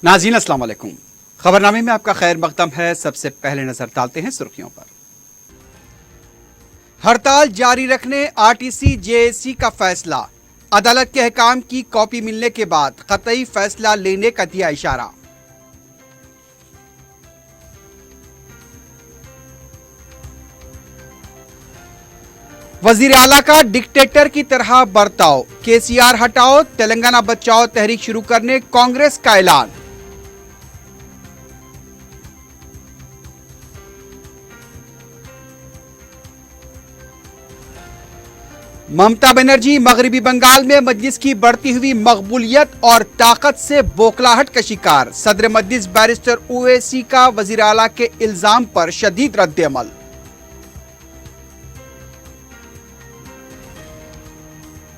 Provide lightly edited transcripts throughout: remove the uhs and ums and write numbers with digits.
नाज़रीन अस्सलाम वालेकुम। खबरनामे में आपका खैर मकदम है। सबसे पहले नजर डालते हैं सुर्खियों पर। हड़ताल जारी रखने आरटीसी जेएसी का फैसला। अदालत के अहकाम की कॉपी मिलने के बाद कतई फैसला लेने का दिया इशारा। वजीर आला का डिक्टेटर की तरह बर्ताव। केसीआर हटाओ तेलंगाना बचाओ तहरीक शुरू करने कांग्रेस का ऐलान। ममता बनर्जी मगरबी बंगाल में मजलिस की बढ़ती हुई मकबूलियत और ताकत से बौखलाहट का शिकार। सदर मजलिस बैरिस्टर ओवैसी का वजीर आला के इल्जाम पर शदीद रद्द-ए-अमल।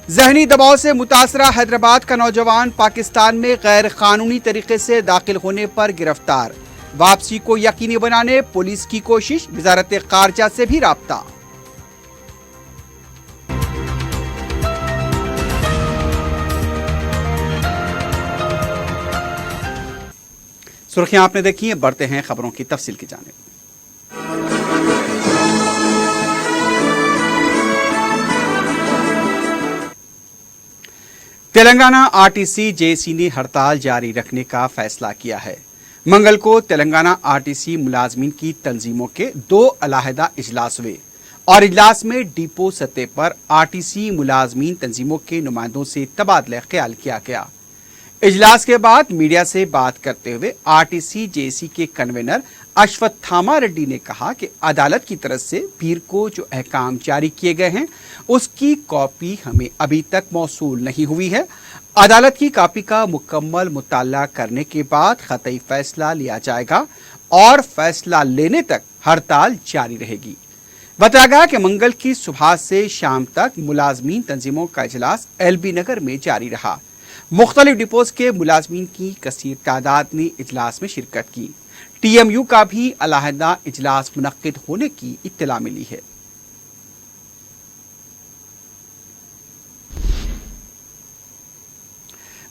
जहनी दबाव से मुतासरा हैदराबाद का नौजवान पाकिस्तान में गैर कानूनी तरीके से दाखिल होने पर गिरफ्तार। वापसी को यकीनी बनाने पुलिस की कोशिश, वजारत खारजा से भी राब्ता। सुर्खियां आपने देखी हैं, बढ़ते हैं खबरों की तफसील की जानिब। तेलंगाना आरटीसी जेएसी ने हड़ताल जारी रखने का फैसला किया है। मंगल को तेलंगाना आरटीसी मुलाजमीन की तंजीमों के 2 अलहदा इजलास हुए और इजलास में डिपो सतह पर आरटीसी मुलाजमीन तंजीमों के नुमाइंदों से तबादला ख्याल किया गया। इजलास के बाद मीडिया से बात करते हुए आरटीसी जेएसी के कन्वीनर अश्वत्थामा रेड्डी ने कहा कि अदालत की तरफ से पीर को जो अहकाम जारी किए गए हैं उसकी कॉपी हमें अभी तक मौसूल नहीं हुई है। अदालत की कॉपी का मुकम्मल मुताला करने के बाद ख़तई फैसला लिया जाएगा और फैसला लेने तक हड़ताल जारी रहेगी। बताया गया कि मंगल की सुबह से शाम तक मुलाजमीन तंजीमों का इजलास एलबी नगर में जारी रहा। मुख्तलिफ डिपोज के मुलाजमीन की कसीर तादाद ने इजलास में शिरकत की। टीएमयू का भी अलहदा इजलास मुनक्किद होने की इत्तला मिली है।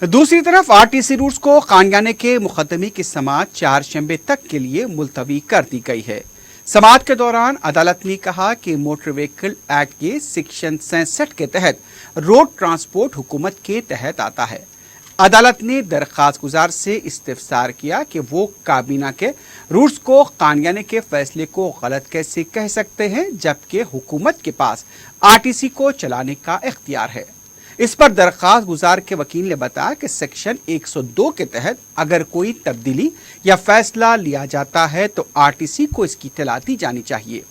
दूसरी तरफ आरटीसी रूट्स को कानयाने के मुकदमे की समाअत 4 शंबे तक के लिए मुलतवी कर दी गई है। समाअत के दौरान अदालत ने कहा कि मोटर व्हीकल एक्ट के सेक्शन 67 के तहत रोड ट्रांसपोर्ट हुकूमत के तहत आता है। अदालत ने दरख्वास्त गुजार से इस्तिफसार किया कि वो काबीना के रूट्स को कानयाने के फैसले को गलत कैसे कह सकते हैं जबकि हुकूमत के पास आरटीसी को चलाने का इख्तियार है। इस पर दरख्वास्त गुजार के वकील ने बताया कि सेक्शन 102 के तहत अगर कोई तब्दीली या फैसला लिया जाता है तो आरटीसी को इसकी इत्तला दी जानी चाहिए।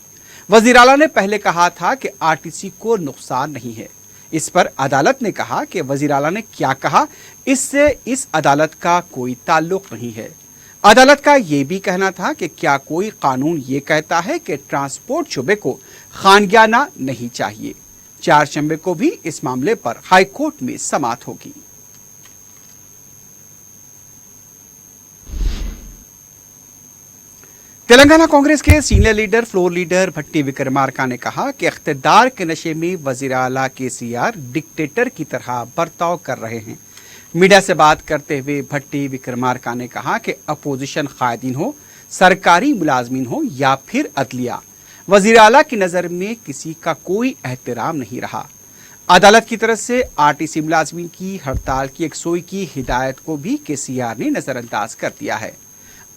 वजीर आला ने पहले कहा था कि आरटीसी को नुकसान नहीं है। इस पर अदालत ने कहा कि वजीर आला ने क्या कहा इससे इस अदालत का कोई ताल्लुक नहीं है। अदालत का यह भी कहना था कि क्या कोई कानून ये कहता है कि ट्रांसपोर्ट शुबे को खानगियाना नहीं चाहिए। 4 शंबे को भी इस मामले पर हाई कोर्ट में समाअत होगी। तेलंगाना कांग्रेस के सीनियर लीडर फ्लोर लीडर भट्टी विक्रमार्का ने कहा कि इख्तिदार के नशे में वजीर आला केसीआर डिक्टेटर की तरह बर्ताव कर रहे हैं। मीडिया से बात करते हुए भट्टी विक्रमार्का ने कहा कि अपोजिशन कायदीन हो, सरकारी मुलाजमीन हो या फिर अदलिया, वजीर आला की नजर में किसी का कोई एहतराम नहीं रहा। अदालत की तरफ से आरटीसी मुलाजमीन की हड़ताल की यकसोई की हिदायत को भी केसीआर ने नजरअंदाज कर दिया है।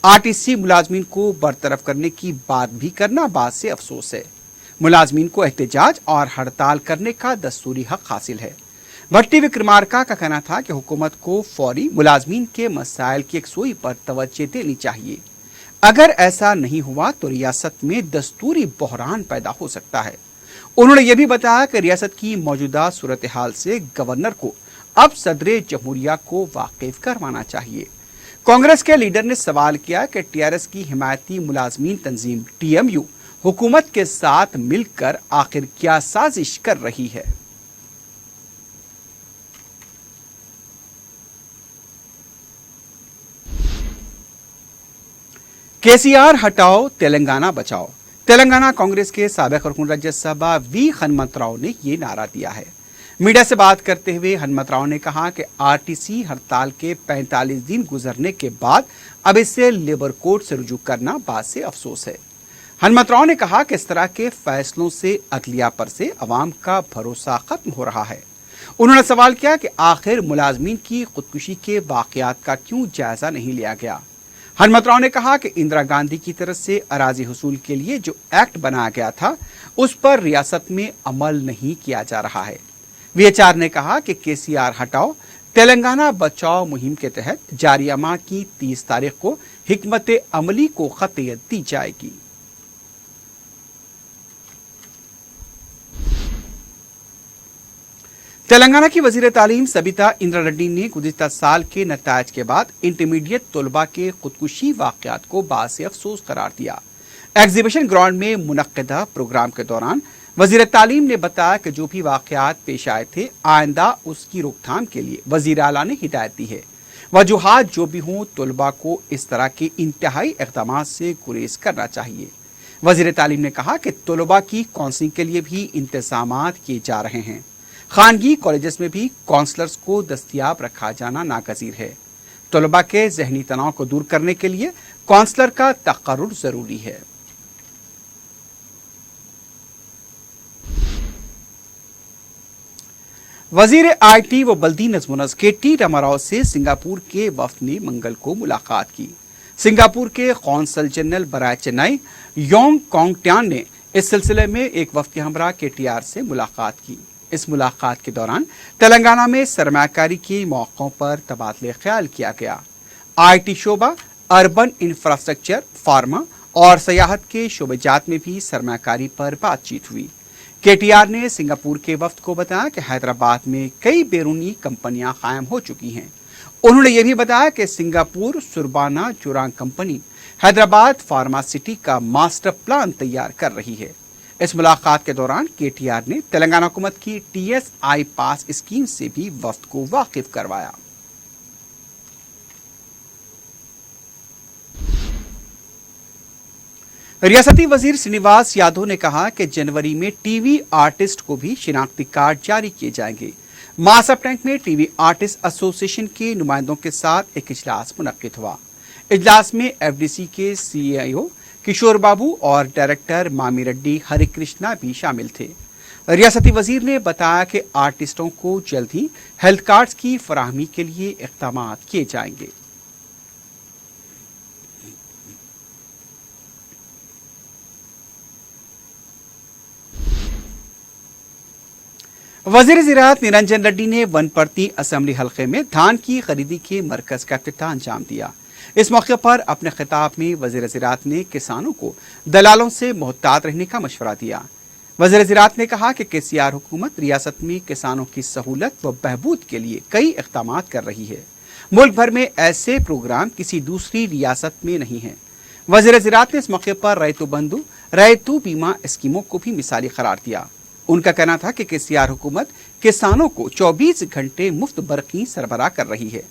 आरटीसी मुलाजमीन को बरतरफ करने की बात भी करना बात से अफसोस है। मुलाजमीन को एहतजाज और हड़ताल करने का दस्तूरी हक हासिल है। भट्टी विक्रमार्का का कहना था कि हुकूमत को फौरी मुलाजमीन के मसाइल की यकसोई पर तवज्जो देनी चाहिए। अगर ऐसा नहीं हुआ तो रियासत में दस्तूरी बहरान पैदा हो सकता है। उन्होंने यह भी बताया कि रियासत की मौजूदा सूरत हाल से गवर्नर को अब सदर जमहूरिया को वाकिफ करवाना चाहिए। कांग्रेस के लीडर ने सवाल किया कि टीआरएस की हिमायती मुलाजमीन तंजीम टीएमयू हुकूमत के साथ मिलकर आखिर क्या साजिश कर रही है। केसीआर हटाओ तेलंगाना बचाओ। तेलंगाना कांग्रेस के साबिक रुकन राज्यसभा वी हनुमंतराव ने ये नारा दिया है। मीडिया से बात करते हुए हनुमत राव ने कहा कि आरटीसी हड़ताल के 45 दिन गुजरने के बाद अब इसे लेबर कोर्ट से रुजू करना बात से अफसोस है। हनुमत राव ने कहा कि इस तरह के फैसलों से अदलिया पर से अवाम का भरोसा खत्म हो रहा है। उन्होंने सवाल किया कि आखिर मुलाजमीन की खुदकुशी के वाकयात का क्यों जायजा नहीं लिया गया। हनुमत राव ने कहा कि इंदिरा गांधी की तरफ से अराजी हुसूल के लिए जो एक्ट बनाया गया था उस पर रियासत में अमल नहीं किया जा रहा है। वीएचआर ने कहा कि केसीआर हटाओ तेलंगाना बचाओ मुहिम के तहत जारी माह की 30 तारीख को हिकमत अमली को खतियत दी जाएगी। तेलंगाना की वजीर तालीम सबिता इंद्रा रेड्डी ने गुज़िश्ता साल के नतायज के बाद इंटरमीडिएट तलबा के खुदकुशी वाकयात को बासे अफसोस करार दिया। एग्जीबिशन ग्राउंड में मुनक्किदा प्रोग्राम के दौरान वजीर तालीम ने बताया कि जो भी वाकयात पेश आए थे आइंदा उसकी रोकथाम के लिए वजीर आला ने हिदायत दी है। वजूहात जो भी हों तलबा को इस तरह के इंतहाई इक़दामात से गुरेज करना चाहिए। वजीर तालीम ने कहा कि तलबा की काउंसलिंग के लिए भी इंतजामात किए जा रहे हैं। खानगी कॉलेजेस में भी काउंसलर्स को दस्तियाब रखा जाना नागजीर है। तलबा के जहनी तनाव को दूर करने के लिए काउंसलर का तकर्रुर जरूरी है। वजीर आईटी व बल्दी नज़्म-ओ-नस्क के रामाराव से सिंगापुर के वफ्द ने मंगल को मुलाकात की। सिंगापुर के कौंसल जनरल बराए चेन्नई योंग कोंग ट्यान ने इस सिलसिले में एक वफ्द के हमरा केटीआर से मुलाकात की। इस मुलाकात के दौरान तेलंगाना में सरमायाकारी के मौक़ों पर तबादले ख्याल किया गया। IT Shobha, urban infrastructure, pharma और सयाहत के शोबेजात में भी सरमायाकारी पर बातचीत हुई। केटीआर ने सिंगापुर के वफ्द को बताया कि हैदराबाद में कई बैरूनी कंपनियां कायम हो चुकी हैं। उन्होंने ये भी बताया कि Singapore Surbana Jurong company Hyderabad pharma city का मास्टर प्लान तैयार कर रही है। इस मुलाकात के दौरान केटीआर ने तेलंगाना हुकूमत की टीएसआई पास स्कीम से भी वफ्द को वाकिफ करवाया। रियासती वजीर श्रीनिवास यादव ने कहा कि जनवरी में टीवी आर्टिस्ट को भी शिनाख्ती कार्ड जारी किए जाएंगे। मासब टैंक में टीवी आर्टिस्ट एसोसिएशन के नुमाइंदों के साथ एक इजलास मुनक्किद हुआ। इजलास में एफडीसी के सीईओ किशोर बाबू और डायरेक्टर मामी रेड्डी हरिकृष्णा भी शामिल थे। रियासती वजीर ने बताया कि आर्टिस्टों को जल्द ही हेल्थ कार्ड्स की फराहमी के लिए इक़दाम किए जाएंगे। वजीर ज़राअत निरंजन रेड्डी ने वनपर्ती असेंबली हल्के में धान की खरीदी के मरकज का इफ्तिताह अंजाम दिया। इस मौके पर अपने खिताब में वजीर ज़राअत ने किसानों को दलालों से मोहतात रहने का मशवरा दिया। वजीर ज़राअत ने कहा कि केसीआर हुकूमत रियासत में किसानों की सहूलत व बहबूद के लिए कई इक़दाम कर रही है। मुल्क भर में ऐसे प्रोग्राम किसी दूसरी रियासत में नहीं है। वजीर ज़राअत ने इस मौके पर रैतु बंधु रैतु बीमा स्कीमों को भी मिसाली करार दिया। उनका कहना था कि केसीआर हुकूमत किसानों को 24 घंटे मुफ्त बरक़ी सरबराह कर रही है।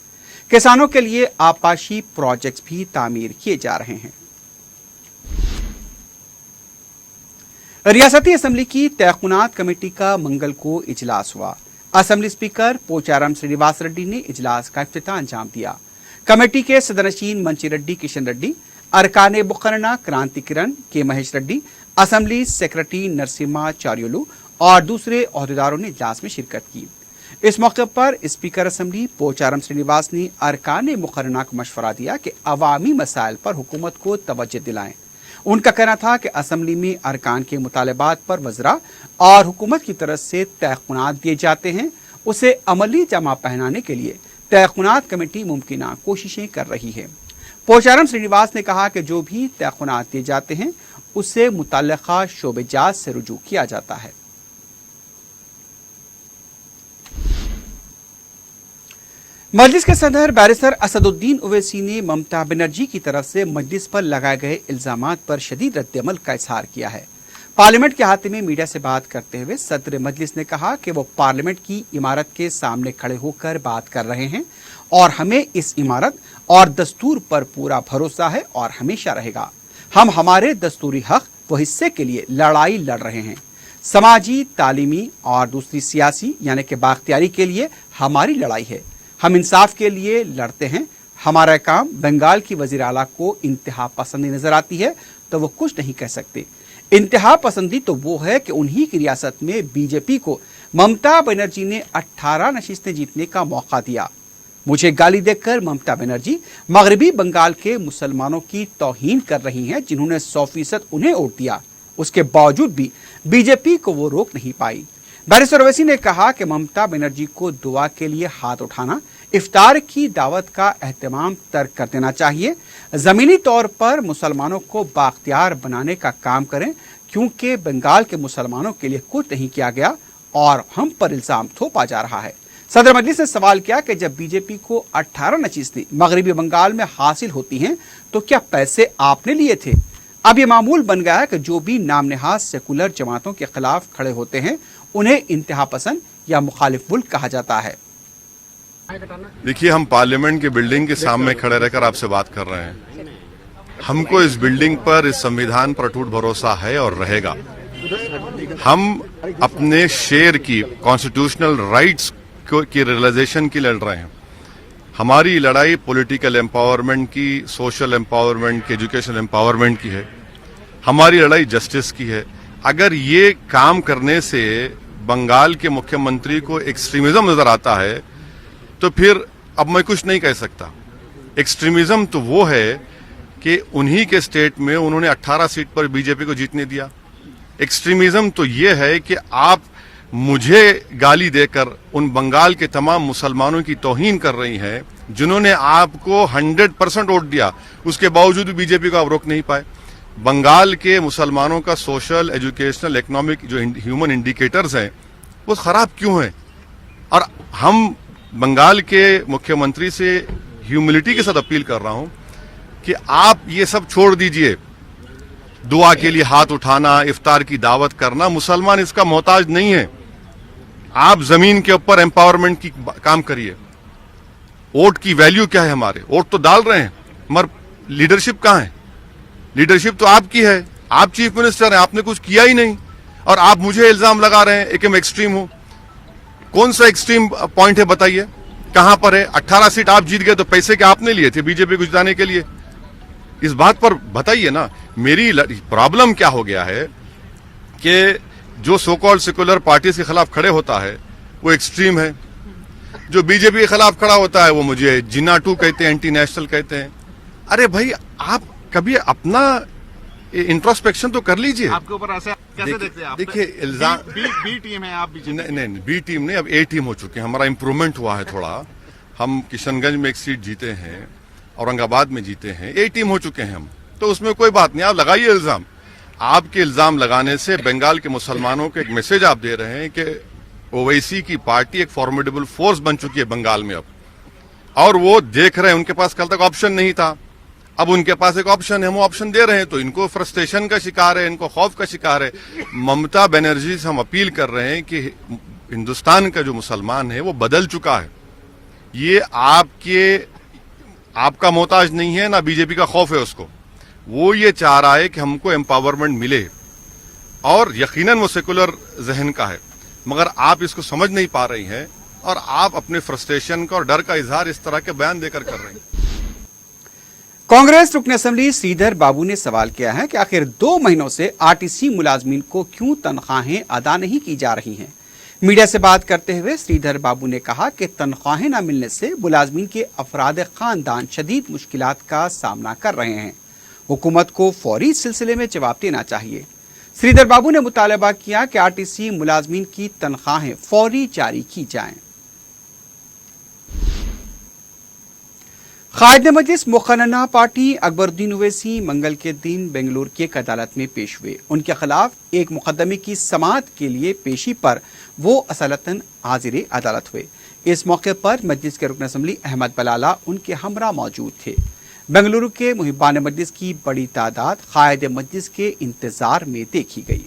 किसानों के लिए आपाशी प्रोजेक्ट्स भी तामीर किए जा रहे हैं। रियासती असेंबली की तयक़ुनात कमेटी का मंगल को इजलास हुआ। असेंबली स्पीकर पोचारम श्रीनिवास रेड्डी ने इजलास का इफ्तिताह अंजाम दिया। कमेटी के सदरनशीन मंची रेड्डी किशन रेड्डी, अरकाने मुकर्रना क्रांति किरण के महेश रेड्डी, असेंबली सेक्रेटरी नरसिम्हा चार्योलू और दूसरे ओहदेदारों ने इजलास में शिरकत की। इस मौके पर स्पीकर असेंबली पोचारम श्रीनिवास ने अरकाने मुकर्रना को मशवरा दिया कि अवामी मसाइल पर हुकूमत को तवज्जो दिलाएं। उनका कहना था कि असेंबली में अरकान के मुतालबात पर वज़रा और हुकूमत की तरफ से तयक़ुनात दिए जाते हैं, उसे अमली जमा पहनाने के लिए तयक़ुनात कमेटी मुमकिना कोशिशें कर रही है। पोचारम श्रीनिवास ने कहा कि जो भी तयक़ुनात दिए जाते हैं उसे मुतल्लिक़ा शोबेजात से रुजू किया जाता है। मजलिस के सदर बैरिस्टर असदुद्दीन ओवैसी ने ममता बनर्जी की तरफ से मजलिस पर लगाए गए इल्जामात पर शदीद रद्द-ए-अमल का इजहार किया है। पार्लियामेंट के अहाते में मीडिया से बात करते हुए सदर मजलिस ने कहा कि वो पार्लियामेंट की इमारत के सामने खड़े होकर बात कर रहे हैं और हमें इस इमारत और दस्तूर पर पूरा भरोसा है और हमेशा रहेगा। हम हमारे दस्तूरी हक व हिस्से के लिए लड़ाई लड़ रहे हैं। समाजी, तालीमी और दूसरी सियासी यानी कि बाख्तियारी के लिए हमारी लड़ाई है। हम इंसाफ के लिए लड़ते हैं। हमारा काम बंगाल की वजीर आला को इंतहा पसंदी नजर आती है तो वो कुछ नहीं कह सकते। इंतहा पसंदी तो वो है कि उन्हीं की रियासत में बीजेपी को ममता बनर्जी ने 18 नशिस्तें जीतने का मौका दिया। मुझे गाली देकर ममता बनर्जी मगरबी बंगाल के मुसलमानों की तौहीन कर रही हैं, जिन्होंने 100% उन्हें वोट दिया। उसके बावजूद भी बीजेपी को वो रोक नहीं पाई। बैरिस्टर ओवैसी ने कहा कि ममता बनर्जी को दुआ के लिए हाथ उठाना, इफ्तार की दावत का एहतमाम तर्क कर देना चाहिए। जमीनी तौर पर मुसलमानों को बाख्तियार बनाने का काम करें, क्योंकि बंगाल के मुसलमानों के लिए कुछ नहीं किया गया और हम पर इल्जाम थोपा जा रहा है। सदर मजलिस ने सवाल किया कि जब बीजेपी को 18 नशीस्तें मगरबी बंगाल में हासिल होती हैं तो क्या पैसे आपने लिए थे? अब ये मामूल बन गया है कि जो भी नाम नेहाज सेकुलर जमातों के खिलाफ खड़े होते हैं उन्हें इंतहा पसंद या मुखालिफ मुल्क कहा जाता है। देखिए, हम पार्लियामेंट की बिल्डिंग के सामने खड़े रहकर आपसे बात कर रहे हैं। हमको इस बिल्डिंग पर, इस संविधान पर अटूट भरोसा है और रहेगा। हम अपने शेयर की कॉन्स्टिट्यूशनल राइट्स की रियलाइजेशन की लड़ रहे हैं। हमारी लड़ाई पॉलिटिकल एम्पावरमेंट की, सोशल एम्पावरमेंट की, एजुकेशन एम्पावरमेंट की है। हमारी लड़ाई जस्टिस की है। अगर ये काम करने से बंगाल के मुख्यमंत्री को एक्सट्रीमिज्म नजर आता है तो फिर अब मैं कुछ नहीं कह सकता। एक्सट्रीमिज्म तो वो है कि उन्हीं के स्टेट में उन्होंने 18 सीट पर बीजेपी को जीतने दिया। एक्सट्रीमिज्म तो ये है कि आप मुझे गाली देकर उन बंगाल के तमाम मुसलमानों की तौहीन कर रही हैं, जिन्होंने आपको 100% वोट दिया, उसके बावजूद भी बीजेपी को आप रोक नहीं पाए। बंगाल के मुसलमानों का सोशल, एजुकेशनल, इकोनॉमिक जो ह्यूमन इंडिकेटर्स हैं वो खराब क्यों हैं? और हम बंगाल के मुख्यमंत्री से ह्यूमिलिटी के साथ अपील कर रहा हूं कि आप ये सब छोड़ दीजिए। दुआ के लिए हाथ उठाना, इफ्तार की दावत करना, मुसलमान इसका मोहताज नहीं है। आप जमीन के ऊपर एम्पावरमेंट की काम करिए। वोट की वैल्यू क्या है? हमारे वोट तो डाल रहे हैं, मगर लीडरशिप कहां है? लीडरशिप तो आपकी है, आप चीफ मिनिस्टर हैं, आपने कुछ किया ही नहीं और आप मुझे इल्जाम लगा रहे हैं कि मैं एक्सट्रीम हूं। कौन सा एक्सट्रीम पॉइंट है बताइए, कहां पर है? 18 सीट आप जीत गए तो पैसे क्या आपने लिए थे बीजेपी को जिताने के लिए? इस बात पर बताइए ना। मेरी प्रॉब्लम क्या हो गया है कि जो सो कॉल्ड सेकुलर पार्टी के खिलाफ खड़े होता है वो एक्सट्रीम है, जो बीजेपी के खिलाफ खड़ा होता है वो मुझे जिन्ना टू कहते हैं, एंटी नेशनल कहते हैं। अरे भाई, आप कभी अपना इंट्रोस्पेक्शन तो कर लीजिए। आपके ऊपर ऐसे कैसे देखते हैं आप? देखिए, इल्जाम बी टीम है आप बीजेपी? नहीं, बी टीम नहीं, अब ए टीम हो चुके हैं। हमारा इंप्रूवमेंट हुआ है थोड़ा। हम किशनगंज में एक सीट जीते हैं, औरंगाबाद में जीते हैं, ए टीम हो चुके हैं हम। तो उसमें कोई बात नहीं, आप लगाइए इल्जाम। आपके इल्जाम लगाने से बंगाल के मुसलमानों को एक मैसेज आप दे रहे हैं कि ओवैसी की पार्टी एक फॉर्मिडेबल फोर्स बन चुकी है बंगाल में अब, और वो देख रहे हैं। उनके पास कल तक ऑप्शन नहीं था, अब उनके पास एक ऑप्शन है, हम ऑप्शन दे रहे हैं। तो इनको फ्रस्ट्रेशन का शिकार है, इनको खौफ का शिकार है। ममता बनर्जी से हम अपील कर रहे हैं कि हिंदुस्तान का जो मुसलमान है वो बदल चुका है। ये आपका मोहताज नहीं है, ना बीजेपी का खौफ है उसको। वो ये चाह रहा है कि हमको एम्पावरमेंट मिले, और यकीनन वो सेकुलर जहन का है, मगर आप इसको समझ नहीं पा रही हैं और आप अपने फ्रस्ट्रेशन का और डर का इजहार इस तरह के बयान देकर कर रहे हैं। कांग्रेस रुकन असेंबली श्रीधर बाबू ने सवाल किया है कि आखिर 2 महीनों से आरटीसी मुलाजमीन को क्यों तनख्वाहें अदा नहीं की जा रही हैं। मीडिया से बात करते हुए श्रीधर बाबू ने कहा कि तनख्वाहें न मिलने से मुलाजमीन के अफराद खानदान शदीद मुश्किलात का सामना कर रहे हैं। हुकूमत को फौरी इस सिलसिले में जवाब देना चाहिए। श्रीधर बाबू ने मुतालबा किया कि आरटीसी मुलाजमीन की तनख्वाहें फौरी जारी की जाएं। कायदे मजलिस मुखन्ना पार्टी अकबरुद्दीन ओवैसी मंगल के दिन बेंगलुरु की एक अदालत में पेश हुए। उनके खिलाफ एक मुकदमे की समाअत के लिए पेशी पर वो असलतन हाजिर अदालत हुए। इस मौके पर मजलिस के रुकन असेंबली अहमद बलाला उनके हमरा मौजूद थे। बेंगलुरु के मुहिबान मजलिस की बड़ी तादाद कायदे मजलिस के इंतजार में देखी गई।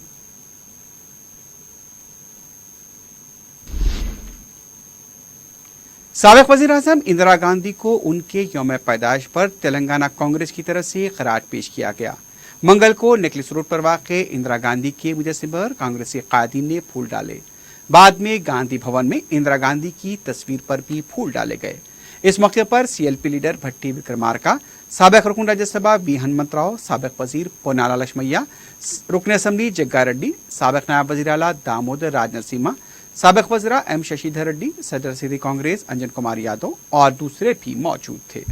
साबिक वज़ीर आज़म इंदिरा गांधी को उनके यौम पैदाइश पर तेलंगाना कांग्रेस की तरफ से खराज पेश किया गया। मंगल को नेकलेस रोड पर वाक़ इंदिरा गांधी के मुजस्समे पर कांग्रेसी कायदीन ने फूल डाले। बाद में गांधी भवन में इंदिरा गांधी की तस्वीर पर भी फूल डाले गए। इस मौके पर सीएलपी लीडर भट्टी विक्रमार्का, साबिक रुकन राज्यसभा बी हनुमंतराव, साबिक वजीर पोन्नाला लक्ष्मయ్య, रुकन असम्बली जग्गा रेड्डी, साबिक नायब वजीर आला दामोदर राज नरसिम्हा, साबिक वज़रा एम शशिधर रेड्डी, सदर सीधी कांग्रेस अंजन कुमार यादव और दूसरे भी मौजूद थे।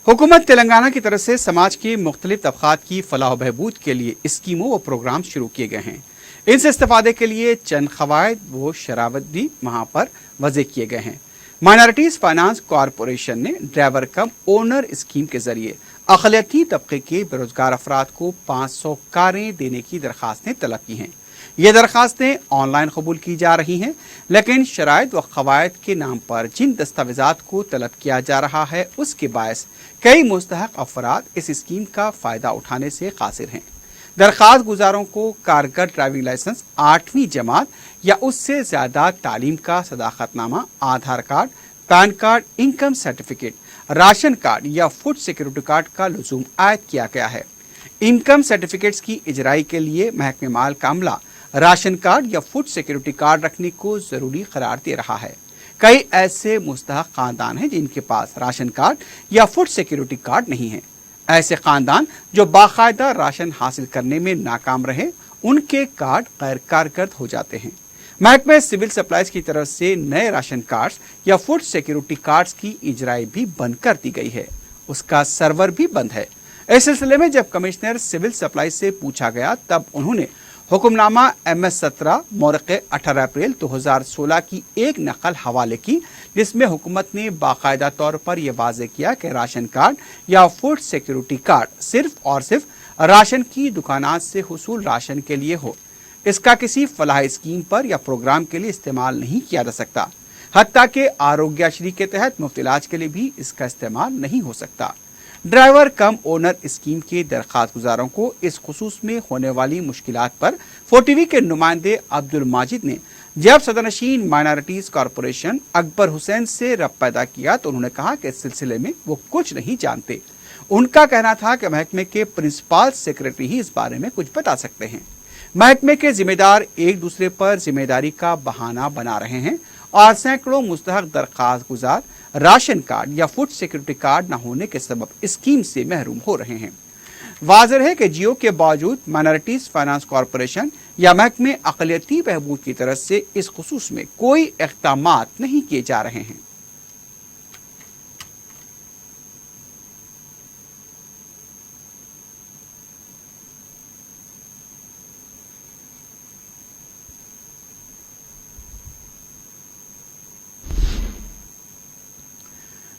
हुकूमत तेलंगाना की तरफ से समाज के मुख्तलिफ तबकात की फलाह व बहबूद के लिए स्कीमों व प्रोग्राम शुरू किए गए हैं। इनसे इस्तेफादे के लिए चंद कवायद व शरावत भी वहां पर वज़े किए गए हैं। माइनॉरिटीज़ फाइनेंस कॉरपोरेशन ने ड्राइवर कम ओनर स्कीम के जरिए अक़लियती तबके के बेरोजगार अफराद को 500 कारें देने की दरख्वास्तें तलब की हैं। ये दरख्वास्तें ऑनलाइन कबूल की जा रही हैं, लेकिन शराइत व कवायद के नाम पर जिन दस्तावेजात को तलब किया जा रहा है उसके बायस कई मुस्तहक अफराद इस स्कीम का फ़ायदा उठाने से कासिर हैं। दरख्वास्त गुजारों को कारगर ड्राइविंग लाइसेंस, 8वीं जमात या उससे ज़्यादा तालीम का सदाकतनामा, Aadhaar card, PAN card, income certificate, ration card या फूड सिक्योरिटी कार्ड का लुज़ूम आयद किया गया है। इनकम सर्टिफिकेट्स की इजराई के लिए महकमे माल का अमला राशन कार्ड या फूड सिक्योरिटी कार्ड रखने को ज़रूरी करार दे रहा है। कई ऐसे मुस्तहक खानदान हैं जिनके पास राशन कार्ड या फूड सिक्योरिटी कार्ड नहीं है। ऐसे खानदान जो बाकायदा राशन हासिल करने में नाकाम रहे, उनके कार्ड गैर कारगर हो जाते हैं। महकमे सिविल सप्लाईज की तरफ से नए राशन कार्ड्स या फूड सिक्योरिटी कार्ड्स की इजराई भी बंद कर दी गई है, उसका सर्वर भी बंद है। इस सिलसिले में जब कमिश्नर सिविल सप्लाई से पूछा गया तब उन्होंने हुक्मनामा MS-17 मौरक़ 18 अप्रैल 2016 की एक नकल हवाले की, जिसमें हुकूमत ने बाकायदा तौर पर यह वाज़े किया कि राशन कार्ड या फूड सिक्योरिटी कार्ड सिर्फ और सिर्फ राशन की दुकानात से हुसूल राशन के लिए हो। इसका किसी फलाह स्कीम पर या प्रोग्राम के लिए इस्तेमाल नहीं किया जा सकता। हत्ता के आरोग्यश्री के तहत मुफ्त इलाज के लिए भी इसका इस्तेमाल नहीं हो सकता। ड्राइवर कम ओनर स्कीम के दरख्वास्त गुजारों को इस खुसूस में होने वाली मुश्किलात पर 4TV के नुमाइंदे अब्दुल माजिद ने जब सदरनशीन माइनॉरिटीज़ कॉरपोरेशन अकबर हुसैन से रब्त पैदा किया तो उन्होंने कहा कि इस सिलसिले में वो कुछ नहीं जानते। उनका कहना था कि महकमे के प्रिंसिपल सेक्रेटरी ही इस बारे में कुछ बता सकते हैं। महकमे के जिम्मेदार एक दूसरे पर जिम्मेदारी का बहाना बना रहे हैं और सैकड़ों मुस्तहक दरख्वास्त गुजार राशन कार्ड या फूड सिक्योरिटी कार्ड न होने के सबब स्कीम से महरूम हो रहे हैं। वाज़ेह है कि जियो के बावजूद माइनॉरिटीज़ फाइनेंस कॉरपोरेशन या महकमे अक़लियती बहबूद की तरफ से इस खुसूस में कोई इक़दामात नहीं किए जा रहे हैं।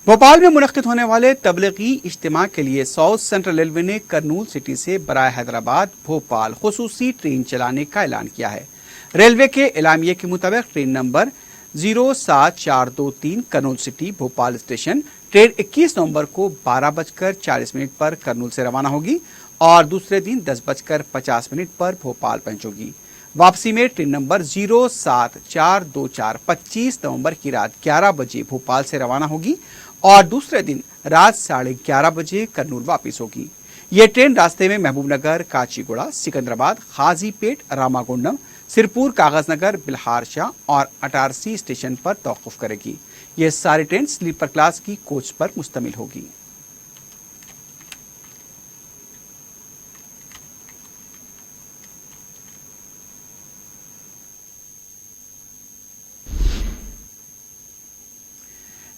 भोपाल में मुनक्किद होने वाले तबलीगी इज्तिमा के लिए साउथ सेंट्रल रेलवे ने करनूल सिटी से बराए हैदराबाद भोपाल खुसूसी ट्रेन चलाने का ऐलान किया है। रेलवे के एलामिये के मुताबिक train number 07423 Kurnool city Bhopal station train 21 नवंबर को 12:40 पर करनूल से रवाना होगी और दूसरे दिन 10:50 पर भोपाल पहुंचेगी। वापसी में ट्रेन नंबर 07424 25 नवंबर की रात 11 बजे भोपाल से रवाना होगी और दूसरे दिन रात 11:30 बजे करनूल वापस होगी। ये ट्रेन रास्ते में महबूबनगर, काचीगुड़ा, सिकंदराबाद, खाजीपेट, रामागुंडम, सिरपुर, कागजनगर, बिल्हारशाह और अटारसी स्टेशन पर तौक़ुफ़ करेगी। ये सारी ट्रेन स्लीपर क्लास की कोच पर मुश्तमिल होगी।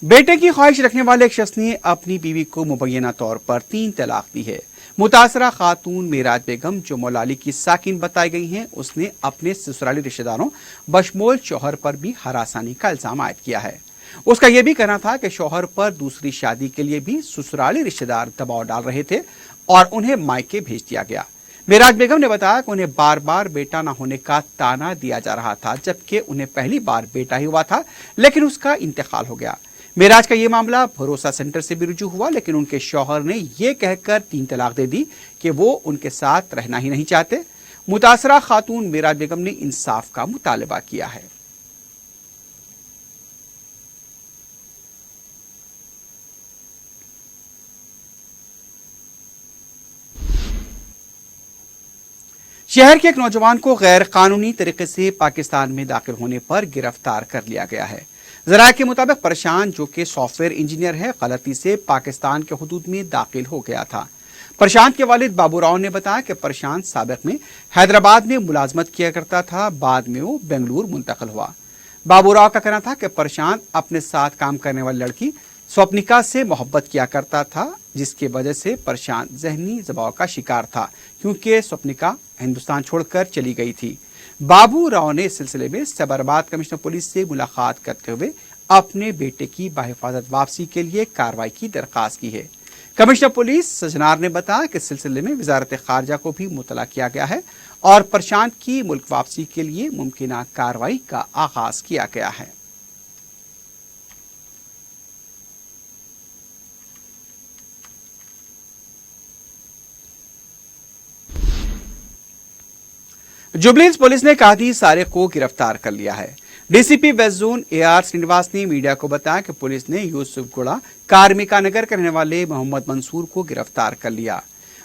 बेटे की ख्वाहिश रखने वाले एक शख्स ने अपनी बीवी को मुबैना तौर पर 3 तलाक दी है। मुतासरा खातून मेराज बेगम जो मौलाली की साकिन बताई गई हैं, उसने अपने ससुराली रिश्तेदारों बशमोल शौहर पर भी हरासानी का इल्जाम आयद किया है। उसका यह भी कहना था कि शौहर पर दूसरी शादी के लिए भी ससुराली रिश्तेदार दबाव डाल रहे थे और उन्हें मायके भेज दिया गया। मेराज बेगम ने बताया कि उन्हें बार बार बेटा न होने का ताना दिया जा रहा था, जबकि उन्हें पहली बार बेटा ही हुआ था लेकिन उसका इंतकाल हो गया। मेराज का ये मामला भरोसा सेंटर से भी रुजू हुआ, लेकिन उनके शौहर ने ये कहकर 3 तलाक दे दी कि वो उनके साथ रहना ही नहीं चाहते। मुतासरा खातून मेराज बेगम ने इंसाफ का मुतालबा किया है। शहर के एक नौजवान को गैर कानूनी तरीके से पाकिस्तान में दाखिल होने पर गिरफ्तार कर लिया गया है। जराये के मुताबिक प्रशांत, जो कि सॉफ्टवेयर इंजीनियर है, गलती से पाकिस्तान के हुदूद में दाखिल हो गया था। प्रशांत के वालिद बाबू राव ने बताया कि प्रशांत साबिक में हैदराबाद में मुलाजमत किया करता था, बाद में वो बेंगलुरु मुंतकिल हुआ। बाबू राव का कहना था कि प्रशांत अपने साथ काम करने वाली लड़की स्वप्निका से मोहब्बत किया करता था, जिसकी वजह से प्रशांत जहनी दबाव का शिकार था, क्योंकि स्वप्निका हिंदुस्तान छोड़कर चली गई थी। बाबू राव ने इस सिलसिले में सबरबाद कमिश्नर पुलिस से मुलाकात करते हुए अपने बेटे की बाहिफाजत वापसी के लिए कार्रवाई की दरखास्त की है। कमिश्नर पुलिस सजनार ने बताया कि इस सिलसिले में वजारत खारजा को भी मुतला किया गया है और प्रशांत की मुल्क वापसी के लिए मुमकिना कार्रवाई का आगाज किया गया है। जुबलीस पुलिस ने कादी सारिक को गिरफ्तार कर लिया है। DCP west zone AR Srinivas ने मीडिया को बताया कि पुलिस ने यूसुफगुड़ा कार्मिका नगर के रहने वाले मोहम्मद मंसूर को गिरफ्तार कर लिया।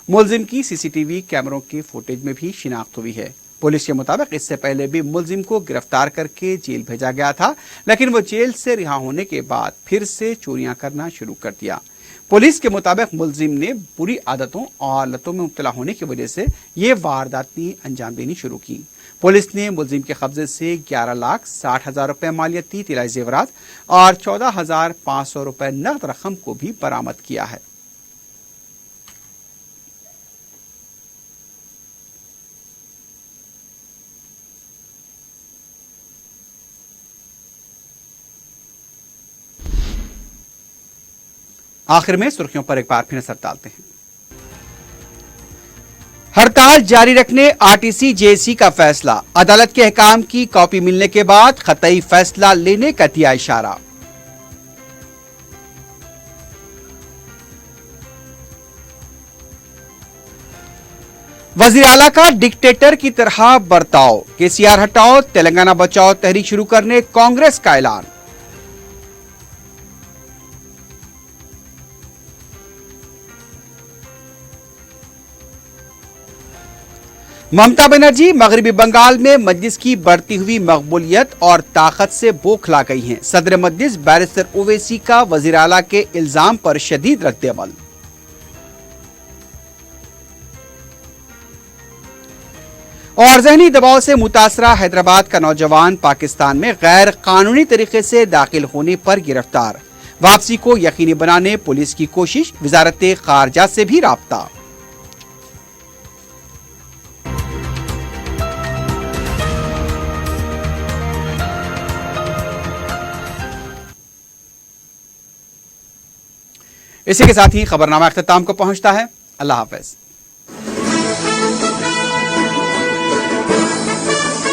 मुलजिम की सीसीटीवी कैमरों के फुटेज में भी शिनाख्त हुई है। पुलिस के मुताबिक इससे पहले भी मुलजिम को गिरफ्तार करके जेल भेजा गया था, लेकिन वो जेल से रिहा होने के बाद फिर से चोरियां करना शुरू कर दिया। पुलिस के मुताबिक मुलजिम ने बुरी आदतों और लतों में मुब्तला होने की वजह से ये वारदातें अंजाम देनी शुरू की। पुलिस ने मुलजिम के कब्जे से 11,60,000 रुपए मालियती तिलाई जेवरात और 14,500 रुपए नकद रकम को भी बरामद किया है। आखिर में सुर्खियों पर एक बार फिर नजर डालते हैं। हड़ताल जारी रखने आरटीसी जेएसी का फैसला, अदालत के अहकाम की कॉपी मिलने के बाद कतई फैसला लेने का दिया इशारा। वजीर आला का डिक्टेटर की तरह बर्ताव, केसीआर हटाओ, तेलंगाना बचाओ तहरीक शुरू करने कांग्रेस का ऐलान। ममता बनर्जी मगरबी बंगाल में मजलिस की बढ़ती हुई मकबूलियत और ताकत से बौखला गई हैं। सदर मजलिस बैरिस्टर ओवैसी का वजीर आला के इल्जाम पर शदीद रद्द-ए-अमल। और जहनी दबाव से मुतासरा हैदराबाद का नौजवान पाकिस्तान में गैर कानूनी तरीके से दाखिल होने पर गिरफ्तार। वापसी को यकीनी बनाने पुलिस की कोशिश, वजारत खारजा से भी राब्ता। इसी के साथ ही खबरनामा अख्ताम को पहुंचता है। अल्लाह हाफिज।